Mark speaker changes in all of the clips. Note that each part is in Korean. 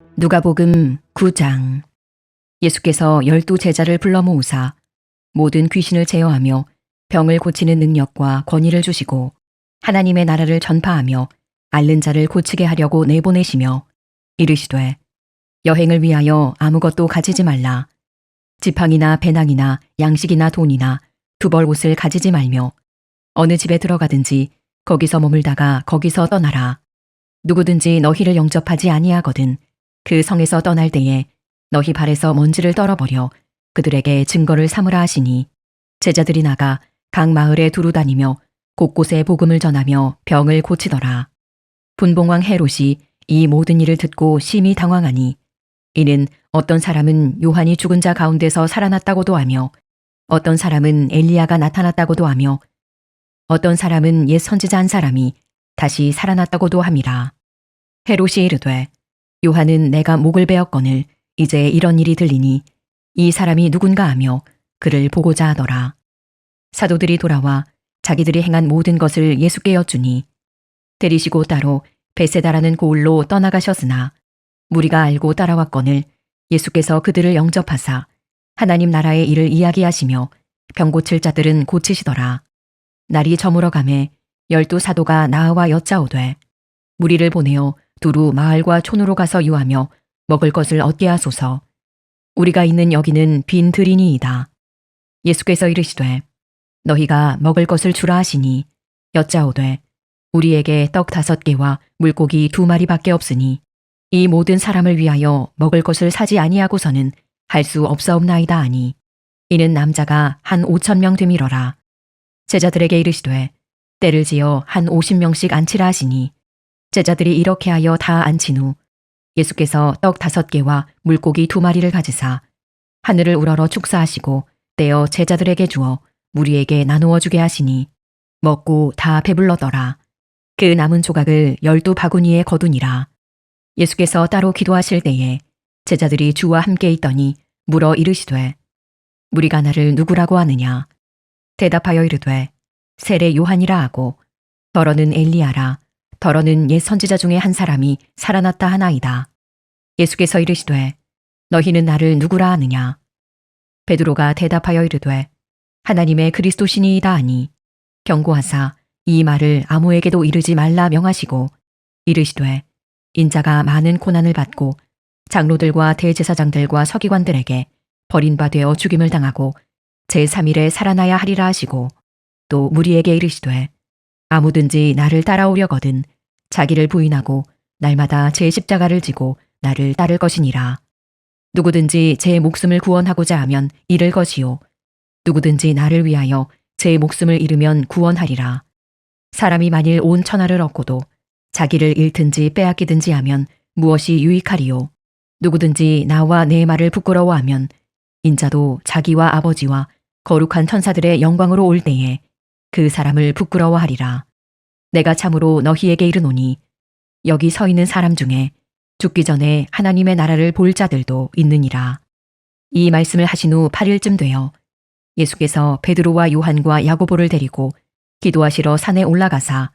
Speaker 1: 누가복음 9장. 예수께서 12제자를 불러 모으사 모든 귀신을 제어하며 병을 고치는 능력과 권위를 주시고 하나님의 나라를 전파하며 앓는 자를 고치게 하려고 내보내시며 이르시되 여행을 위하여 아무것도 가지지 말라. 지팡이나 배낭이나 양식이나 돈이나 두벌 옷을 가지지 말며 어느 집에 들어가든지 거기서 머물다가 거기서 떠나라. 누구든지 너희를 영접하지 아니하거든 그 성에서 떠날 때에 너희 발에서 먼지를 떨어버려 그들에게 증거를 삼으라 하시니, 제자들이 나가 각 마을에 두루 다니며 곳곳에 복음을 전하며 병을 고치더라. 분봉왕 헤롯이 이 모든 일을 듣고 심히 당황하니, 이는 어떤 사람은 요한이 죽은 자 가운데서 살아났다고도 하며 어떤 사람은 엘리야가 나타났다고도 하며 어떤 사람은 옛 선지자 한 사람이 다시 살아났다고도 함이라. 헤롯이 이르되 요한은 내가 목을 베었거늘 이제 이런 일이 들리니 이 사람이 누군가 하며 그를 보고자 하더라. 사도들이 돌아와 자기들이 행한 모든 것을 예수께 여쭈니, 데리시고 따로 베세다라는 고을로 떠나가셨으나 무리가 알고 따라왔거늘 예수께서 그들을 영접하사 하나님 나라의 일을 이야기하시며 병 고칠 자들은 고치시더라. 날이 저물어 가매 12 사도가 나와 여짜오되 무리를 보내어 두루 마을과 촌으로 가서 유하며 먹을 것을 얻게 하소서. 우리가 있는 여기는 빈 들이니이다. 예수께서 이르시되 너희가 먹을 것을 주라 하시니 여짜오되 우리에게 떡 5개와 물고기 2마리밖에 없으니 이 모든 사람을 위하여 먹을 것을 사지 아니하고서는 할 수 없사옵나이다 하니, 이는 남자가 한 5,000명 되밀어라. 제자들에게 이르시되 때를 지어 한 50명씩 앉히라 하시니, 제자들이 이렇게 하여 다 앉힌 후 예수께서 떡 5개와 물고기 2마리를 가지사 하늘을 우러러 축사하시고 떼어 제자들에게 주어 무리에게 나누어 주게 하시니, 먹고 다 배불러더라. 그 남은 조각을 12 바구니에 거두니라. 예수께서 따로 기도하실 때에 제자들이 주와 함께 있더니 물어 이르시되 무리가 나를 누구라고 하느냐? 대답하여 이르되 세례 요한이라 하고 더러는 엘리야라, 더러는 옛 선지자 중에 한 사람이 살아났다 하나이다. 예수께서 이르시되 너희는 나를 누구라 하느냐? 베드로가 대답하여 이르되 하나님의 그리스도시니이다 하니, 경고하사 이 말을 아무에게도 이르지 말라 명하시고 이르시되 인자가 많은 고난을 받고 장로들과 대제사장들과 서기관들에게 버린 바 되어 죽임을 당하고 제3일에 살아나야 하리라 하시고, 또 무리에게 이르시되 아무든지 나를 따라오려거든 자기를 부인하고 날마다 제 십자가를 지고 나를 따를 것이니라. 누구든지 제 목숨을 구원하고자 하면 잃을 것이요 누구든지 나를 위하여 제 목숨을 잃으면 구원하리라. 사람이 만일 온 천하를 얻고도 자기를 잃든지 빼앗기든지 하면 무엇이 유익하리요? 누구든지 나와 내 말을 부끄러워하면 인자도 자기와 아버지와 거룩한 천사들의 영광으로 올 때에 그 사람을 부끄러워하리라. 내가 참으로 너희에게 이르노니 여기 서 있는 사람 중에 죽기 전에 하나님의 나라를 볼 자들도 있느니라. 이 말씀을 하신 후 8일쯤 되어 예수께서 베드로와 요한과 야고보를 데리고 기도하시러 산에 올라가사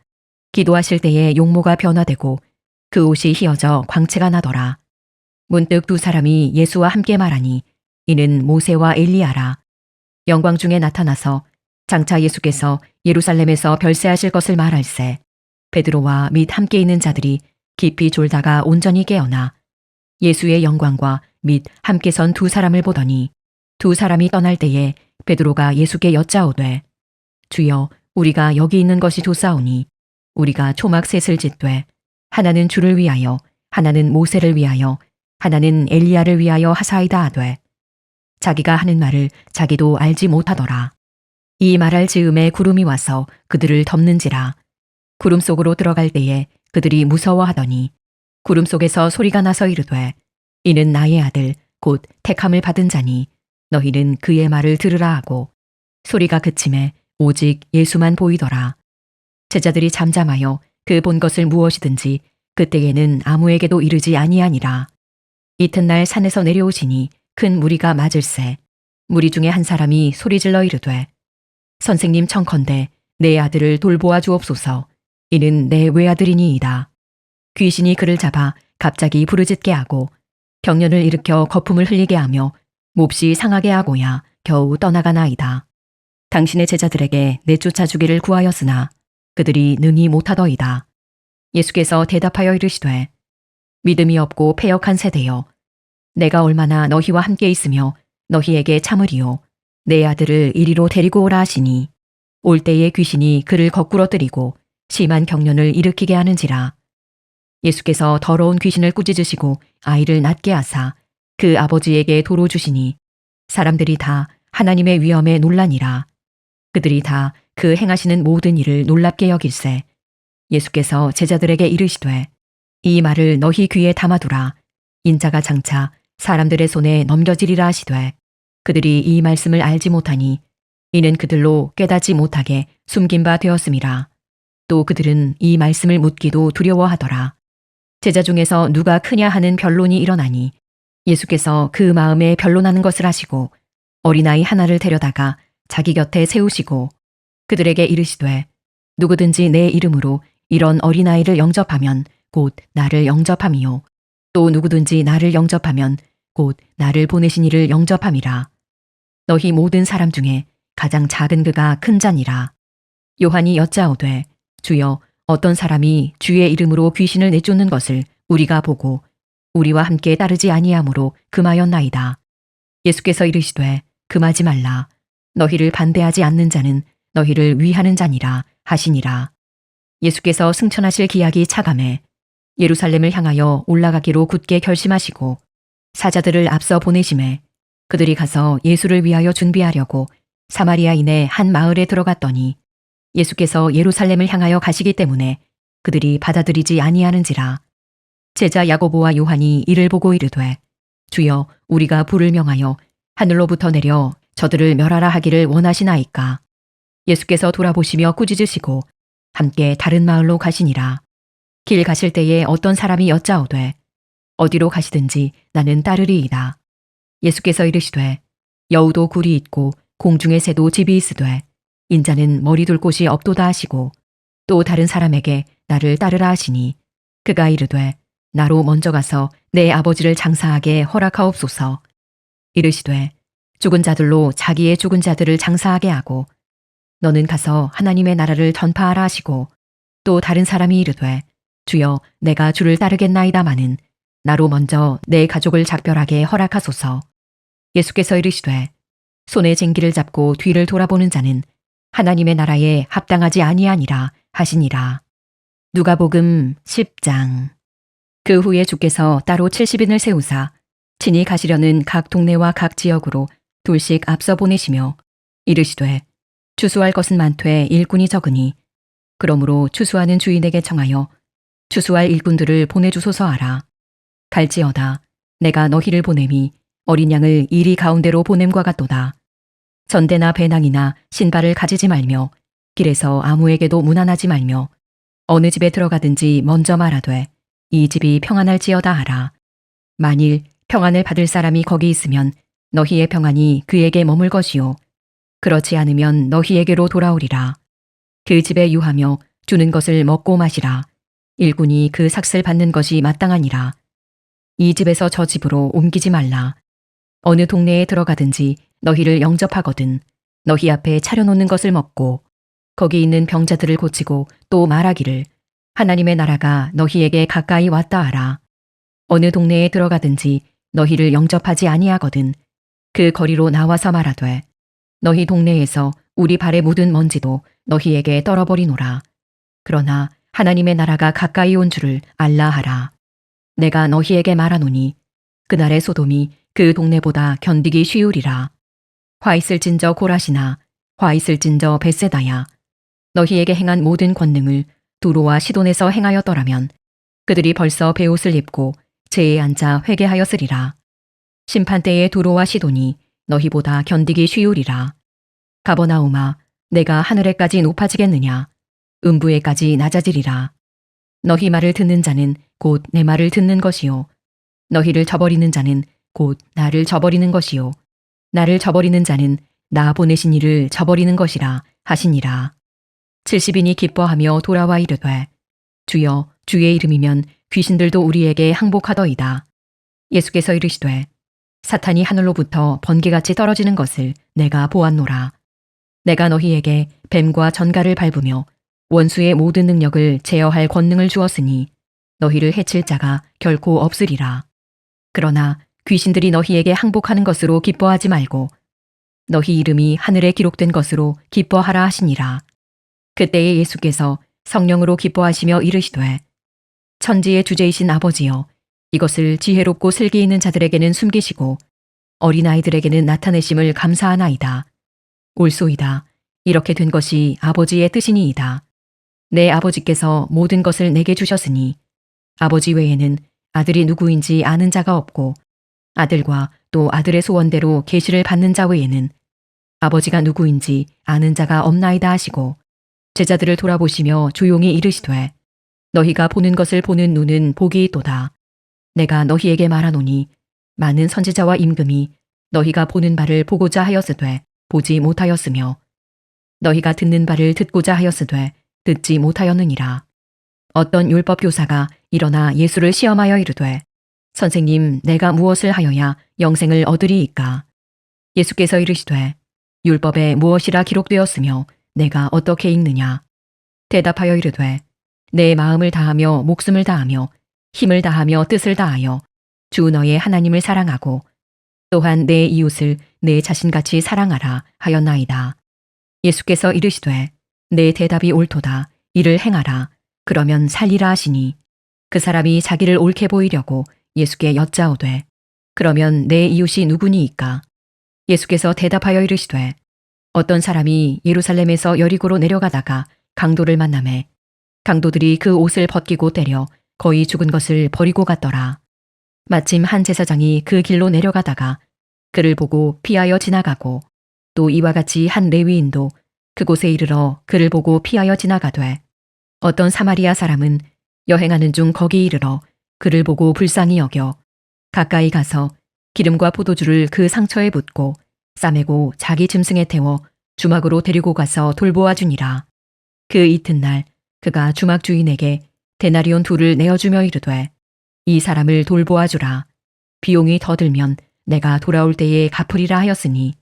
Speaker 1: 기도하실 때에 용모가 변화되고 그 옷이 휘어져 광채가 나더라. 문득 2 사람이 예수와 함께 말하니, 이는 모세와 엘리야라. 영광 중에 나타나서 장차 예수께서 예루살렘에서 별세하실 것을 말할세 베드로와 및 함께 있는 자들이 깊이 졸다가 온전히 깨어나 예수의 영광과 및 함께 선 2 사람을 보더니, 2 사람이 떠날 때에 베드로가 예수께 여짜오되 주여, 우리가 여기 있는 것이 좋사오니 우리가 초막 셋을 짓되 하나는 주를 위하여, 하나는 모세를 위하여, 하나는 엘리야를 위하여 하사이다 하되, 자기가 하는 말을 자기도 알지 못하더라. 이 말할 즈음에 구름이 와서 그들을 덮는지라. 구름 속으로 들어갈 때에 그들이 무서워하더니 구름 속에서 소리가 나서 이르되 이는 나의 아들 곧 택함을 받은 자니 너희는 그의 말을 들으라 하고, 소리가 그침에 오직 예수만 보이더라. 제자들이 잠잠하여 그 본 것을 무엇이든지 그때에는 아무에게도 이르지 아니하니라. 이튿날 산에서 내려오시니 큰 무리가 맞을세 무리 중에 한 사람이 소리질러 이르되 선생님 청컨대 내 아들을 돌보아 주옵소서. 이는 내 외아들이니이다. 귀신이 그를 잡아 갑자기 부르짖게 하고 경련을 일으켜 거품을 흘리게 하며 몹시 상하게 하고야 겨우 떠나가나이다. 당신의 제자들에게 내쫓아 주기를 구하였으나 그들이 능히 못하더이다. 예수께서 대답하여 이르시되 믿음이 없고 패역한 세대여 내가 얼마나 너희와 함께 있으며 너희에게 참으리요 내 아들을 이리로 데리고 오라 하시니 올 때에 귀신이 그를 거꾸로 뜨리고 심한 경련을 일으키게 하는지라. 예수께서 더러운 귀신을 꾸짖으시고 아이를 낫게 하사 그 아버지에게 도로 주시니 사람들이 다 하나님의 위엄에 놀라니라. 그들이 다 그 행하시는 모든 일을 놀랍게 여길세 예수께서 제자들에게 이르시되 이 말을 너희 귀에 담아두라. 인자가 장차 사람들의 손에 넘겨지리라 하시되 그들이 이 말씀을 알지 못하니 이는 그들로 깨닫지 못하게 숨긴 바 되었음이라. 또 그들은 이 말씀을 묻기도 두려워하더라. 제자 중에서 누가 크냐 하는 변론이 일어나니 예수께서 그 마음에 변론하는 것을 아시고 어린아이 하나를 데려다가 자기 곁에 세우시고 그들에게 이르시되 누구든지 내 이름으로 이런 어린아이를 영접하면 곧 나를 영접함이요 또 누구든지 나를 영접하면 곧 나를 보내신 이를 영접함이라. 너희 모든 사람 중에 가장 작은 그가 큰 자니라. 요한이 여짜오되 주여 어떤 사람이 주의 이름으로 귀신을 내쫓는 것을 우리가 보고 우리와 함께 따르지 아니하므로 금하였나이다. 예수께서 이르시되 금하지 말라. 너희를 반대하지 않는 자는 너희를 위하는 자니라 하시니라. 예수께서 승천하실 기약이 차감해 예루살렘을 향하여 올라가기로 굳게 결심하시고 사자들을 앞서 보내심에 그들이 가서 예수를 위하여 준비하려고 사마리아인의 한 마을에 들어갔더니 예수께서 예루살렘을 향하여 가시기 때문에 그들이 받아들이지 아니하는지라. 제자 야고보와 요한이 이를 보고 이르되 주여 우리가 불을 명하여 하늘로부터 내려 저들을 멸하라 하기를 원하시나이까. 예수께서 돌아보시며 꾸짖으시고 함께 다른 마을로 가시니라. 길 가실 때에 어떤 사람이 여짜오되 어디로 가시든지 나는 따르리이다. 예수께서 이르시되 여우도 굴이 있고 공중의 새도 집이 있으되 인자는 머리 둘 곳이 없도다 하시고 또 다른 사람에게 나를 따르라 하시니 그가 이르되 나로 먼저 가서 내 아버지를 장사하게 허락하옵소서. 이르시되 죽은 자들로 자기의 죽은 자들을 장사하게 하고 너는 가서 하나님의 나라를 전파하라 하시고 또 다른 사람이 이르되 주여 내가 주를 따르겠나이다마는 나로 먼저 내 가족을 작별하게 허락하소서. 예수께서 이르시되 손에 쟁기를 잡고 뒤를 돌아보는 자는 하나님의 나라에 합당하지 아니하니라 하시니라. 누가복음 10장. 그 후에 주께서 따로 70인을 세우사 친히 가시려는 각 동네와 각 지역으로 둘씩 앞서 보내시며 이르시되 추수할 것은 많되 일꾼이 적으니 그러므로 추수하는 주인에게 청하여 추수할 일꾼들을 보내주소서 하라. 갈지어다 내가 너희를 보냄이 어린 양을 이리 가운데로 보냄과 같도다. 전대나 배낭이나 신발을 가지지 말며 길에서 아무에게도 문안하지 말며 어느 집에 들어가든지 먼저 말하되 이 집이 평안할지어다 하라. 만일 평안을 받을 사람이 거기 있으면 너희의 평안이 그에게 머물 것이요 그렇지 않으면 너희에게로 돌아오리라. 그 집에 유하며 주는 것을 먹고 마시라. 일꾼이 그 삭슬 받는 것이 마땅하니라. 이 집에서 저 집으로 옮기지 말라. 어느 동네에 들어가든지 너희를 영접하거든 너희 앞에 차려놓는 것을 먹고 거기 있는 병자들을 고치고 또 말하기를 하나님의 나라가 너희에게 가까이 왔다 하라. 어느 동네에 들어가든지 너희를 영접하지 아니하거든 그 거리로 나와서 말하되 너희 동네에서 우리 발에 묻은 먼지도 너희에게 떨어버리노라. 그러나 하나님의 나라가 가까이 온 줄을 알라 하라. 내가 너희에게 말하노니 그날의 소돔이 그 동네보다 견디기 쉬우리라. 화 있을진저 고라시나 화 있을진저 벳세다야. 너희에게 행한 모든 권능을 두로와 시돈에서 행하였더라면 그들이 벌써 베옷을 입고 제에 앉아 회개하였으리라. 심판때에 두로와 시돈이 너희보다 견디기 쉬우리라. 가버나움아 내가 하늘에까지 높아지겠느냐 음부에까지 낮아지리라. 너희 말을 듣는 자는 곧 내 말을 듣는 것이요 너희를 저버리는 자는 곧 나를 저버리는 것이요 나를 저버리는 자는 나 보내신 이를 저버리는 것이라 하시니라. 70인이 기뻐하며 돌아와 이르되 주여 주의 이름이면 귀신들도 우리에게 항복하더이다. 예수께서 이르시되 사탄이 하늘로부터 번개같이 떨어지는 것을 내가 보았노라. 내가 너희에게 뱀과 전갈을 밟으며 원수의 모든 능력을 제어할 권능을 주었으니 너희를 해칠 자가 결코 없으리라. 그러나 귀신들이 너희에게 항복하는 것으로 기뻐하지 말고 너희 이름이 하늘에 기록된 것으로 기뻐하라 하시니라. 그때에 예수께서 성령으로 기뻐하시며 이르시되 천지의 주제이신 아버지여 이것을 지혜롭고 슬기 있는 자들에게는 숨기시고 어린아이들에게는 나타내심을 감사하나이다. 옳소이다. 이렇게 된 것이 아버지의 뜻이니이다. 내 아버지께서 모든 것을 내게 주셨으니 아버지 외에는 아들이 누구인지 아는 자가 없고 아들과 또 아들의 소원대로 계시를 받는 자 외에는 아버지가 누구인지 아는 자가 없나이다 하시고 제자들을 돌아보시며 조용히 이르시되 너희가 보는 것을 보는 눈은 복이 있도다. 내가 너희에게 말하노니 많은 선지자와 임금이 너희가 보는 바를 보고자 하였으되 보지 못하였으며 너희가 듣는 바를 듣고자 하였으되 듣지 못하였느니라. 어떤 율법 교사가 일어나 예수를 시험하여 이르되 선생님 내가 무엇을 하여야 영생을 얻으리이까? 예수께서 이르시되 율법에 무엇이라 기록되었으며 내가 어떻게 읽느냐? 대답하여 이르되 내 마음을 다하며 목숨을 다하며 힘을 다하며 뜻을 다하여 주 너의 하나님을 사랑하고 또한 내 이웃을 내 자신같이 사랑하라 하였나이다. 예수께서 이르시되 내 대답이 옳도다. 이를 행하라. 그러면 살리라 하시니 그 사람이 자기를 옳게 보이려고 예수께 여짜오되 그러면 내 이웃이 누구니이까? 예수께서 대답하여 이르시되 어떤 사람이 예루살렘에서 여리고로 내려가다가 강도를 만나매 강도들이 그 옷을 벗기고 때려 거의 죽은 것을 버리고 갔더라. 마침 한 제사장이 그 길로 내려가다가 그를 보고 피하여 지나가고 또 이와 같이 한 레위인도 그곳에 이르러 그를 보고 피하여 지나가되 어떤 사마리아 사람은 여행하는 중 거기 이르러 그를 보고 불쌍히 여겨 가까이 가서 기름과 포도주를 그 상처에 붓고 싸매고 자기 짐승에 태워 주막으로 데리고 가서 돌보아 주니라. 그 이튿날 그가 주막 주인에게 데나리온 2를 내어주며 이르되 이 사람을 돌보아 주라. 비용이 더 들면 내가 돌아올 때에 갚으리라 하였으니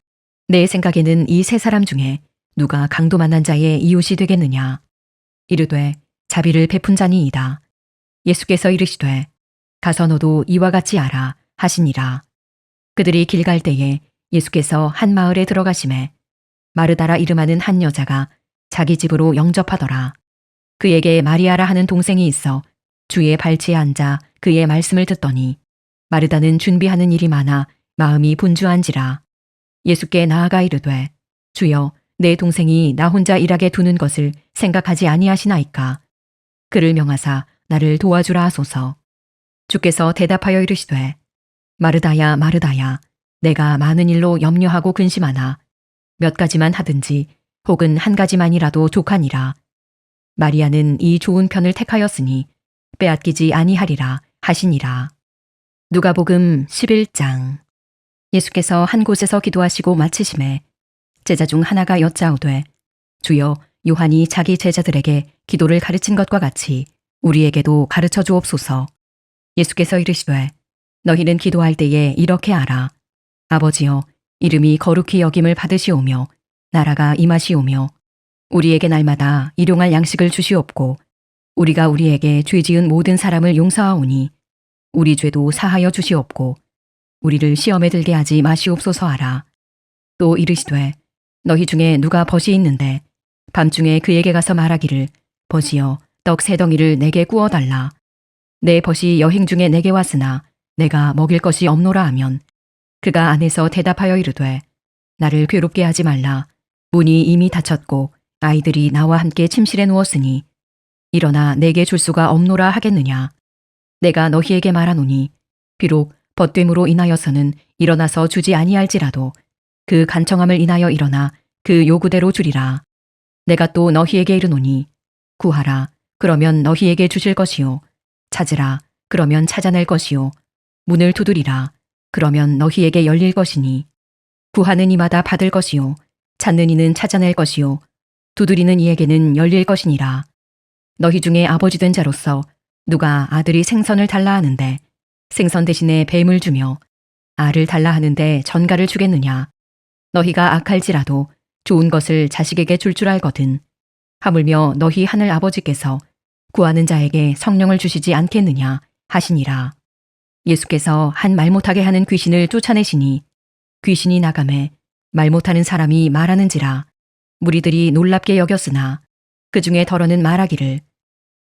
Speaker 1: 내 생각에는 이 3사람 중에 누가 강도 만난 자의 이웃이 되겠느냐. 이르되 자비를 베푼 자니이다. 예수께서 이르시되 가서 너도 이와 같이 하라 하시니라. 그들이 길 갈 때에 예수께서 한 마을에 들어가심에 마르다라 이름하는 한 여자가 자기 집으로 영접하더라. 그에게 마리아라 하는 동생이 있어 주의 발치에 앉아 그의 말씀을 듣더니 마르다는 준비하는 일이 많아 마음이 분주한지라. 예수께 나아가 이르되 주여 내 동생이 나 혼자 일하게 두는 것을 생각하지 아니하시나이까? 그를 명하사 나를 도와주라 하소서. 주께서 대답하여 이르시되 마르다야 마르다야 내가 많은 일로 염려하고 근심하나 몇 가지만 하든지 혹은 한 가지만이라도 족하니라. 마리아는 이 좋은 편을 택하였으니 빼앗기지 아니하리라 하시니라. 누가복음 11장. 예수께서 한 곳에서 기도하시고 마치심에 제자 중 하나가 여짜오되 주여 요한이 자기 제자들에게 기도를 가르친 것과 같이 우리에게도 가르쳐 주옵소서. 예수께서 이르시되 너희는 기도할 때에 이렇게 하라. 아버지여 이름이 거룩히 여김을 받으시오며 나라가 임하시오며 우리에게 날마다 일용할 양식을 주시옵고 우리가 우리에게 죄 지은 모든 사람을 용서하오니 우리 죄도 사하여 주시옵고 우리를 시험에 들게 하지 마시옵소서 하라. 또 이르시되 너희 중에 누가 벗이 있는데 밤중에 그에게 가서 말하기를 벗이여 떡 3덩이를 내게 구워달라. 내 벗이 여행 중에 내게 왔으나 내가 먹일 것이 없노라 하면 그가 안에서 대답하여 이르되 나를 괴롭게 하지 말라. 문이 이미 닫혔고 아이들이 나와 함께 침실에 누웠으니 일어나 내게 줄 수가 없노라 하겠느냐. 내가 너희에게 말하노니 비록 벗됨으로 인하여서는 일어나서 주지 아니할지라도 그 간청함을 인하여 일어나 그 요구대로 주리라. 내가 또 너희에게 이르노니 구하라. 그러면 너희에게 주실 것이요. 찾으라. 그러면 찾아낼 것이요. 문을 두드리라. 그러면 너희에게 열릴 것이니 구하는 이마다 받을 것이요. 찾는 이는 찾아낼 것이요. 두드리는 이에게는 열릴 것이니라. 너희 중에 아버지 된 자로서 누가 아들이 생선을 달라 하는데 생선 대신에 뱀을 주며 알을 달라 하는데 전갈을 주겠느냐. 너희가 악할지라도 좋은 것을 자식에게 줄 알거든. 하물며 너희 하늘 아버지께서 구하는 자에게 성령을 주시지 않겠느냐 하시니라. 예수께서 한 말 못하게 하는 귀신을 쫓아내시니 귀신이 나가매 말 못하는 사람이 말하는지라. 무리들이 놀랍게 여겼으나 그 중에 더러는 말하기를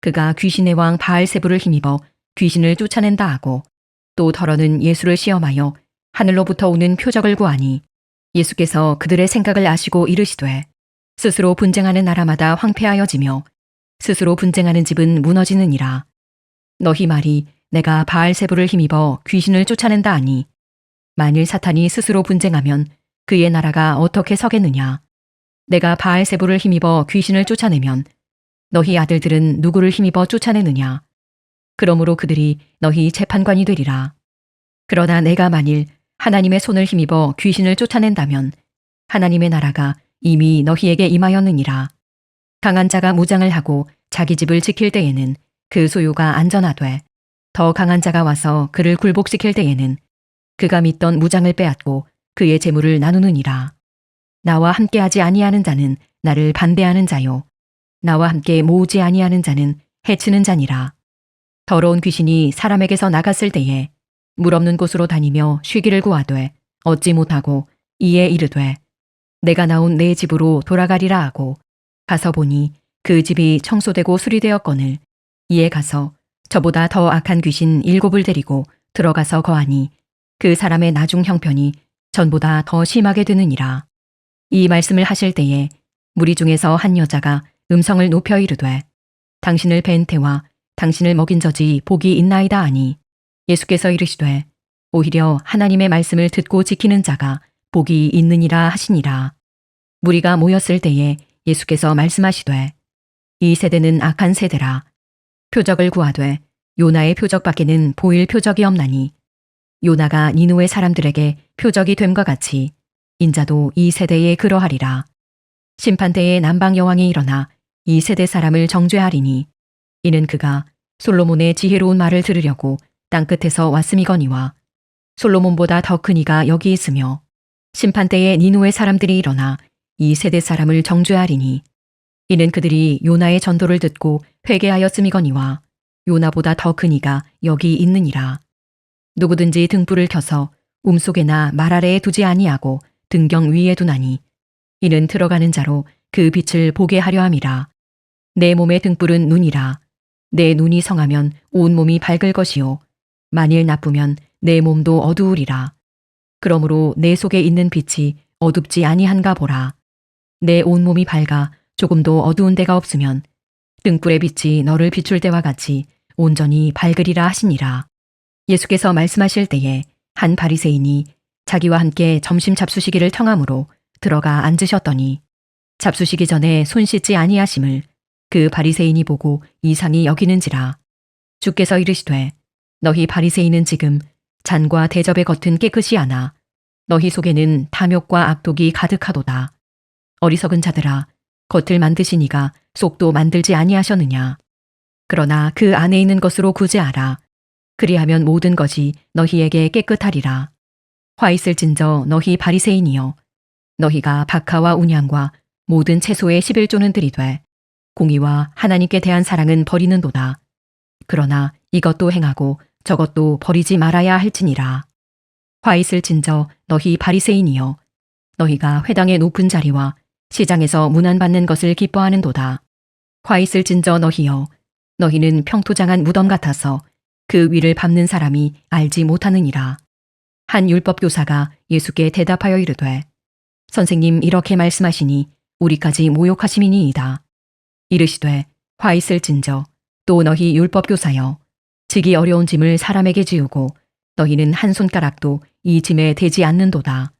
Speaker 1: 그가 귀신의 왕 바알세불을 힘입어 귀신을 쫓아낸다 하고, 또 더러는 예수를 시험하여 하늘로부터 오는 표적을 구하니 예수께서 그들의 생각을 아시고 이르시되 스스로 분쟁하는 나라마다 황폐하여지며 스스로 분쟁하는 집은 무너지느니라. 너희 말이 내가 바알세불을 힘입어 귀신을 쫓아낸다 하니 만일 사탄이 스스로 분쟁하면 그의 나라가 어떻게 서겠느냐. 내가 바알세불을 힘입어 귀신을 쫓아내면 너희 아들들은 누구를 힘입어 쫓아내느냐. 그러므로 그들이 너희 재판관이 되리라. 그러나 내가 만일 하나님의 손을 힘입어 귀신을 쫓아낸다면 하나님의 나라가 이미 너희에게 임하였느니라. 강한 자가 무장을 하고 자기 집을 지킬 때에는 그 소유가 안전하되, 더 강한 자가 와서 그를 굴복시킬 때에는 그가 믿던 무장을 빼앗고 그의 재물을 나누느니라. 나와 함께하지 아니하는 자는 나를 반대하는 자요, 나와 함께 모으지 아니하는 자는 해치는 자니라. 더러운 귀신이 사람에게서 나갔을 때에 물 없는 곳으로 다니며 쉬기를 구하되 얻지 못하고 이에 이르되 내가 나온 내 집으로 돌아가리라 하고 가서 보니 그 집이 청소되고 수리되었거늘 이에 가서 저보다 더 악한 귀신 7을 데리고 들어가서 거하니 그 사람의 나중 형편이 전보다 더 심하게 되느니라. 이 말씀을 하실 때에 무리 중에서 한 여자가 음성을 높여 이르되 당신을 뵌 태와 당신을 먹인 저지 복이 있나이다 하니, 예수께서 이르시되 오히려 하나님의 말씀을 듣고 지키는 자가 복이 있느니라 하시니라. 무리가 모였을 때에 예수께서 말씀하시되 이 세대는 악한 세대라. 표적을 구하되 요나의 표적밖에는 보일 표적이 없나니 요나가 니느웨 사람들에게 표적이 됨과 같이 인자도 이 세대에 그러하리라. 심판대에 남방 여왕이 일어나 이 세대 사람을 정죄하리니 이는 그가 솔로몬의 지혜로운 말을 들으려고 땅끝에서 왔음이거니와 솔로몬보다 더 큰 이가 여기 있으며, 심판대에 니느웨 사람들이 일어나 이 세대 사람을 정죄하리니 이는 그들이 요나의 전도를 듣고 회개하였음이거니와 요나보다 더 큰 이가 여기 있느니라. 누구든지 등불을 켜서 움속에나 말 아래에 두지 아니하고 등경 위에 두나니 이는 들어가는 자로 그 빛을 보게 하려 함이라. 내 몸의 등불은 눈이라. 내 눈이 성하면 온 몸이 밝을 것이요 만일 나쁘면 내 몸도 어두우리라. 그러므로 내 속에 있는 빛이 어둡지 아니한가 보라. 내 온 몸이 밝아 조금도 어두운 데가 없으면 등불의 빛이 너를 비출 때와 같이 온전히 밝으리라 하시니라. 예수께서 말씀하실 때에 한 바리새인이 자기와 함께 점심 잡수시기를 청함으로 들어가 앉으셨더니 잡수시기 전에 손 씻지 아니하심을 그 바리새인이 보고 이상히 여기는지라. 주께서 이르시되 너희 바리새인은 지금 잔과 대접의 겉은 깨끗이 하나 너희 속에는 탐욕과 악독이 가득하도다. 어리석은 자들아, 겉을 만드시니가 속도 만들지 아니하셨느냐. 그러나 그 안에 있는 것으로 구제하라. 그리하면 모든 것이 너희에게 깨끗하리라. 화 있을진저 너희 바리새인이여, 너희가 박하와 운향과 모든 채소의 11조는 들이되 공의와 하나님께 대한 사랑은 버리는도다. 그러나 이것도 행하고 저것도 버리지 말아야 할지니라. 화 있을진저 너희 바리새인이여, 너희가 회당의 높은 자리와 시장에서 문안받는 것을 기뻐하는도다. 화 있을진저 너희여, 너희는 평토장한 무덤 같아서 그 위를 밟는 사람이 알지 못하느니라. 한 율법교사가 예수께 대답하여 이르되 선생님 이렇게 말씀하시니 우리까지 모욕하심이니이다. 이르시되 화 있을진저 또 너희 율법교사여, 지기 어려운 짐을 사람에게 지우고 너희는 한 손가락도 이 짐에 대지 않는도다.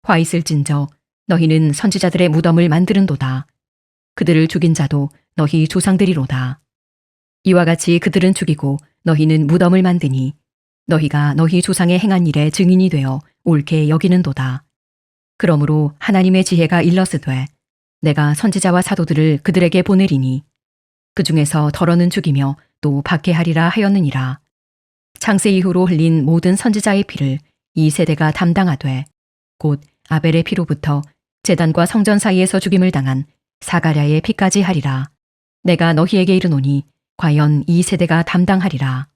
Speaker 1: 화 있을진저 너희는 선지자들의 무덤을 만드는도다. 그들을 죽인 자도 너희 조상들이로다. 이와 같이 그들은 죽이고 너희는 무덤을 만드니 너희가 너희 조상의 행한 일에 증인이 되어 옳게 여기는도다. 그러므로 하나님의 지혜가 일렀으되 내가 선지자와 사도들을 그들에게 보내리니 그 중에서 덜어는 죽이며 또 박해하리라 하였느니라. 창세 이후로 흘린 모든 선지자의 피를 이 세대가 담당하되 곧 아벨의 피로부터 제단과 성전 사이에서 죽임을 당한 사가랴의 피까지 하리라. 내가 너희에게 이르노니 과연 이 세대가 담당하리라.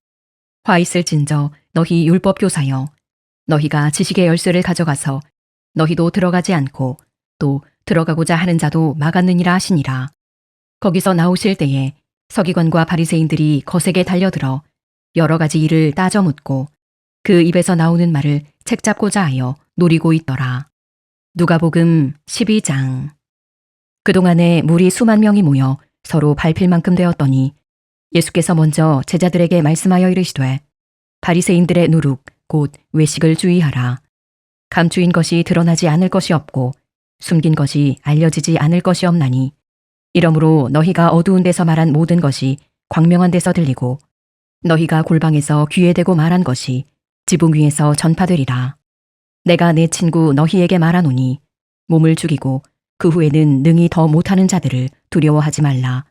Speaker 1: 화 있을진저 너희 율법 교사여, 너희가 지식의 열쇠를 가져가서 너희도 들어가지 않고 또 들어가고자 하는 자도 막았느니라 하시니라. 거기서 나오실 때에 서기관과 바리새인들이 거세게 달려들어 여러 가지 일을 따져 묻고 그 입에서 나오는 말을 책잡고자 하여 노리고 있더라. 누가복음 12장. 그동안에 무리 수만 명이 모여 서로 밟힐 만큼 되었더니 예수께서 먼저 제자들에게 말씀하여 이르시되 바리새인들의 누룩 곧 외식을 주의하라. 감추인 것이 드러나지 않을 것이 없고 숨긴 것이 알려지지 않을 것이 없나니 이러므로 너희가 어두운 데서 말한 모든 것이 광명한 데서 들리고 너희가 골방에서 귀에 대고 말한 것이 지붕 위에서 전파되리라. 내가 내 친구 너희에게 말하노니 몸을 죽이고 그 후에는 능히 더 못하는 자들을 두려워하지 말라.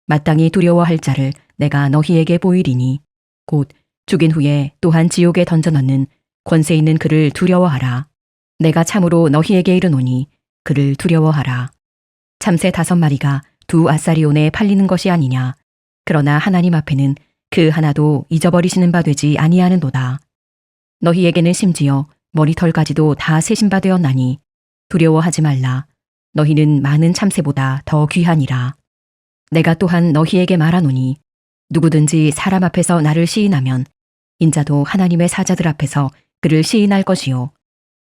Speaker 1: 마땅히 두려워할 자를 내가 너희에게 보이리니 곧 죽인 후에 또한 지옥에 던져넣는 권세 있는 그를 두려워하라. 내가 참으로 너희에게 이르노니 그를 두려워하라. 참새 5마리가 2아사리온에 팔리는 것이 아니냐. 그러나 하나님 앞에는 그 하나도 잊어버리시는 바 되지 아니하는도다. 너희에게는 심지어 머리털까지도 다 세신 바 되었나니 두려워하지 말라. 너희는 많은 참새보다 더 귀하니라. 내가 또한 너희에게 말하노니 누구든지 사람 앞에서 나를 시인하면 인자도 하나님의 사자들 앞에서 그를 시인할 것이요.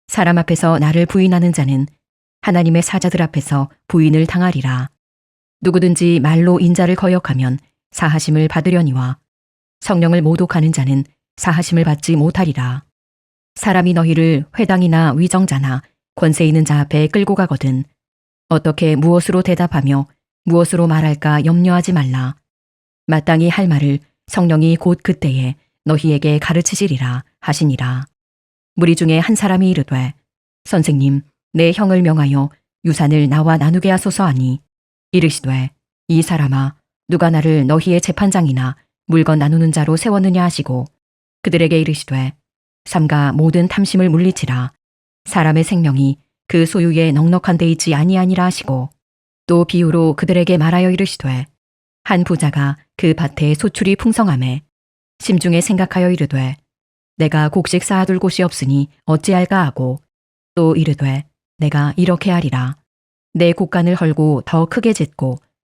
Speaker 1: 사람 앞에서 나를 부인하는 자는 하나님의 사자들 앞에서 부인을 당하리라. 누구든지 말로 인자를 거역하면 사하심을 받으려니와 성령을 모독하는 자는 사하심을 받지 못하리라. 사람이 너희를 회당이나 위정자나 권세 있는 자 앞에 끌고 가거든 어떻게 무엇으로 대답하며 무엇으로 말할까 염려하지 말라. 마땅히 할 말을 성령이 곧 그때에 너희에게 가르치시리라 하시니라. 무리 중에 한 사람이 이르되 선생님, 내 형을 명하여 유산을 나와 나누게 하소서 하니 이르시되 이 사람아, 누가 나를 너희의 재판장이나 물건 나누는 자로 세웠느냐 하시고 그들에게 이르시되 삼가 모든 탐심을 물리치라. 사람의 생명이 그 소유에 넉넉한 데 있지 아니하니라 하시고 또 비유로 그들에게 말하여 이르시되 한 부자가 그 밭에 소출이 풍성하매 심중에 생각하여 이르되 내가 곡식 쌓아둘 곳이 없으니 어찌할까 하고 또 이르되 내가 이렇게 하리라. 내 곡간을 헐고 더 크게 짓고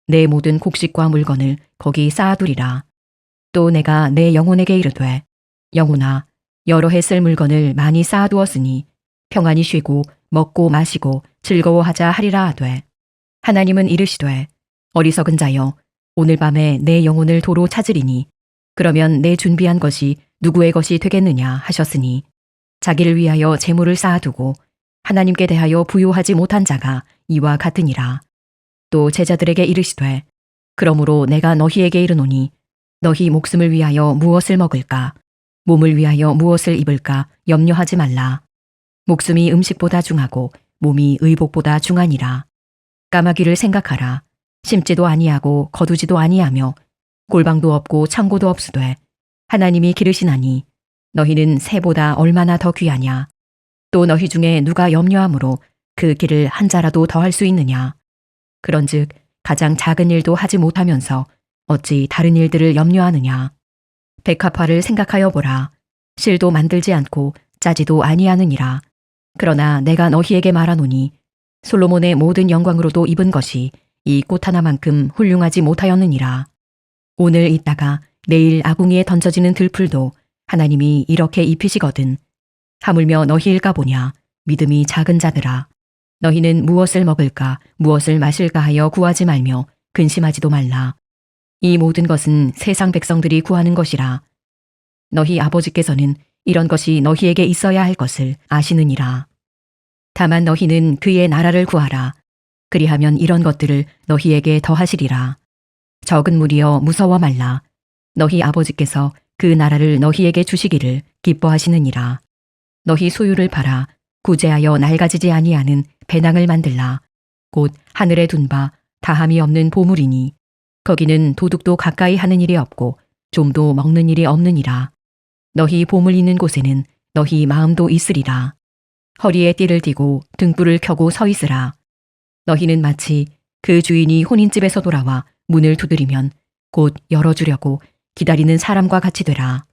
Speaker 1: 내 모든 곡식과 물건을 거기 쌓아두리라. 또 내가 내 영혼에게 이르되 영혼아, 여러 해 쓸 물건을 많이 쌓아두었으니 평안히 쉬고 먹고 마시고 즐거워하자 하리라 하되 하나님은 이르시되 어리석은 자여, 오늘 밤에 내 영혼을 도로 찾으리니 그러면 내 준비한 것이 누구의 것이 되겠느냐 하셨으니 자기를 위하여 재물을 쌓아두고 하나님께 대하여 부요하지 못한 자가 이와 같으니라. 또 제자들에게 이르시되 그러므로 내가 너희에게 이르노니 너희 목숨을 위하여 무엇을 먹을까 몸을 위하여 무엇을 입을까 염려하지 말라. 목숨이 음식보다 중하고 몸이 의복보다 중하니라. 까마귀를 생각하라. 심지도 아니하고 거두지도 아니하며 골방도 없고 창고도 없으되 하나님이 기르시나니 너희는 새보다 얼마나 더 귀하냐. 또 너희 중에 누가 염려함으로 그 길을 한 자라도 더할 수 있느냐. 그런즉 가장 작은 일도 하지 못하면서 어찌 다른 일들을 염려하느냐. 백합화를 생각하여 보라. 실도 만들지 않고 짜지도 아니하느니라. 그러나 내가 너희에게 말하노니 솔로몬의 모든 영광으로도 입은 것이 이 꽃 하나만큼 훌륭하지 못하였느니라. 오늘 있다가 내일 아궁이에 던져지는 들풀도 하나님이 이렇게 입히시거든. 하물며 너희일까 보냐. 믿음이 작은 자들아. 너희는 무엇을 먹을까 무엇을 마실까 하여 구하지 말며 근심하지도 말라. 이 모든 것은 세상 백성들이 구하는 것이라. 너희 아버지께서는 이런 것이 너희에게 있어야 할 것을 아시느니라. 다만 너희는 그의 나라를 구하라. 그리하면 이런 것들을 너희에게 더하시리라. 적은 무리여 무서워 말라. 너희 아버지께서 그 나라를 너희에게 주시기를 기뻐하시느니라. 너희 소유를 팔아 구제하여 낡아지지 아니하는 배낭을 만들라. 곧 하늘에 둔 바 다함이 없는 보물이니 거기는 도둑도 가까이 하는 일이 없고 좀도 먹는 일이 없느니라. 너희 보물 있는 곳에는 너희 마음도 있으리라. 허리에 띠를 띠고 등불을 켜고 서 있으라. 너희는 마치 그 주인이 혼인집에서 돌아와 문을 두드리면 곧 열어주려고 기다리는 사람과 같이 되라.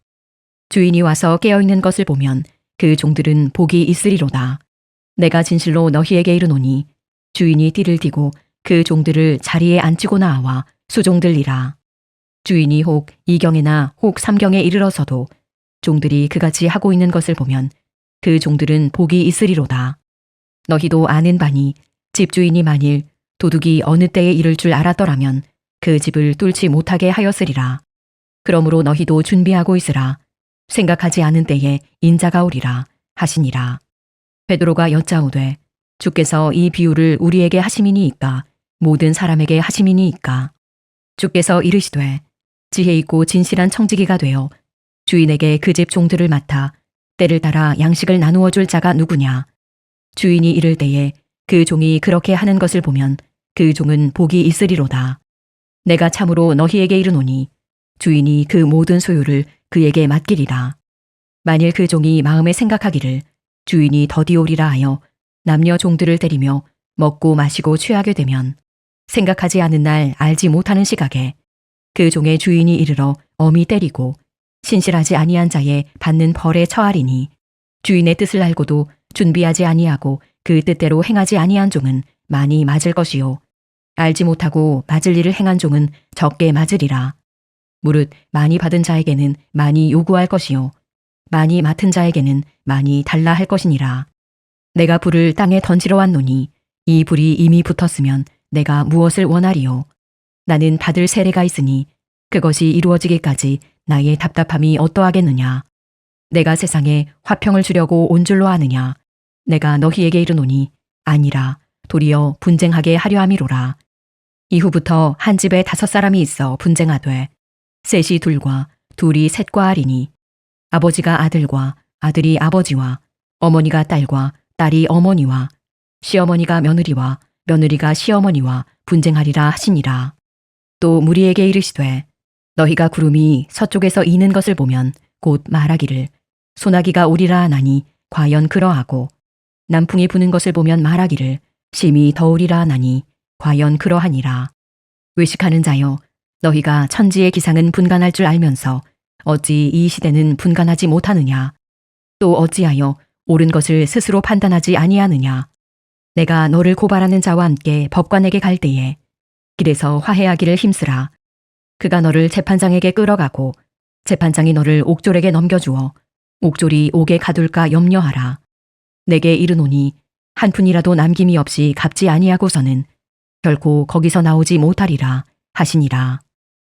Speaker 1: 주인이 와서 깨어있는 것을 보면 그 종들은 복이 있으리로다. 내가 진실로 너희에게 이르노니 주인이 띠를 띠고 그 종들을 자리에 앉히고 나와 수종들리라. 주인이 혹 2경에나 혹 3경에 이르러서도 종들이 그같이 하고 있는 것을 보면 그 종들은 복이 있으리로다. 너희도 아는 바니 집주인이 만일 도둑이 어느 때에 이를 줄 알았더라면 그 집을 뚫지 못하게 하였으리라. 그러므로 너희도 준비하고 있으라. 생각하지 않은 때에 인자가 오리라 하시니라. 베드로가 여짜오되 주께서 이 비유를 우리에게 하심이니이까 모든 사람에게 하심이니이까. 주께서 이르시되 지혜 있고 진실한 청지기가 되어 주인에게 그 집 종들을 맡아 때를 따라 양식을 나누어 줄 자가 누구냐. 주인이 이를 때에 그 종이 그렇게 하는 것을 보면 그 종은 복이 있으리로다. 내가 참으로 너희에게 이르노니 주인이 그 모든 소유를 그에게 맡기리라. 만일 그 종이 마음에 생각하기를 주인이 더디오리라 하여 남녀 종들을 때리며 먹고 마시고 취하게 되면 생각하지 않은 날 알지 못하는 시각에 그 종의 주인이 이르러 엄히 때리고 신실하지 아니한 자의 받는 벌에 처하리니 주인의 뜻을 알고도 준비하지 아니하고 그 뜻대로 행하지 아니한 종은 많이 맞을 것이요 알지 못하고 맞을 일을 행한 종은 적게 맞으리라. 무릇 많이 받은 자에게는 많이 요구할 것이요 많이 맡은 자에게는 많이 달라 할 것이니라. 내가 불을 땅에 던지러 왔노니 이 불이 이미 붙었으면 내가 무엇을 원하리요. 나는 받을 세례가 있으니 그것이 이루어지기까지 나의 답답함이 어떠하겠느냐. 내가 세상에 화평을 주려고 온 줄로 아느냐. 내가 너희에게 이르노니 아니라 도리어 분쟁하게 하려 함이로라. 이후부터 한 집에 5사람이 있어 분쟁하되 셋이 둘과 둘이 셋과 하리니 아버지가 아들과 아들이 아버지와 어머니가 딸과 딸이 어머니와 시어머니가 며느리와 며느리가 시어머니와 분쟁하리라 하시니라. 또 무리에게 이르시되 너희가 구름이 서쪽에서 이는 것을 보면 곧 말하기를 소나기가 오리라 하나니 과연 그러하고 남풍이 부는 것을 보면 말하기를 심히 더우리라 하나니 과연 그러하니라. 외식하는 자여 너희가 천지의 기상은 분간할 줄 알면서 어찌 이 시대는 분간하지 못하느냐. 또 어찌하여 옳은 것을 스스로 판단하지 아니하느냐. 내가 너를 고발하는 자와 함께 법관에게 갈 때에 길에서 화해하기를 힘쓰라. 그가 너를 재판장에게 끌어가고 재판장이 너를 옥졸에게 넘겨주어 옥졸이 옥에 가둘까 염려하라. 내게 이르노니 한 푼이라도 남김이 없이 갚지 아니하고서는 결코 거기서 나오지 못하리라 하시니라.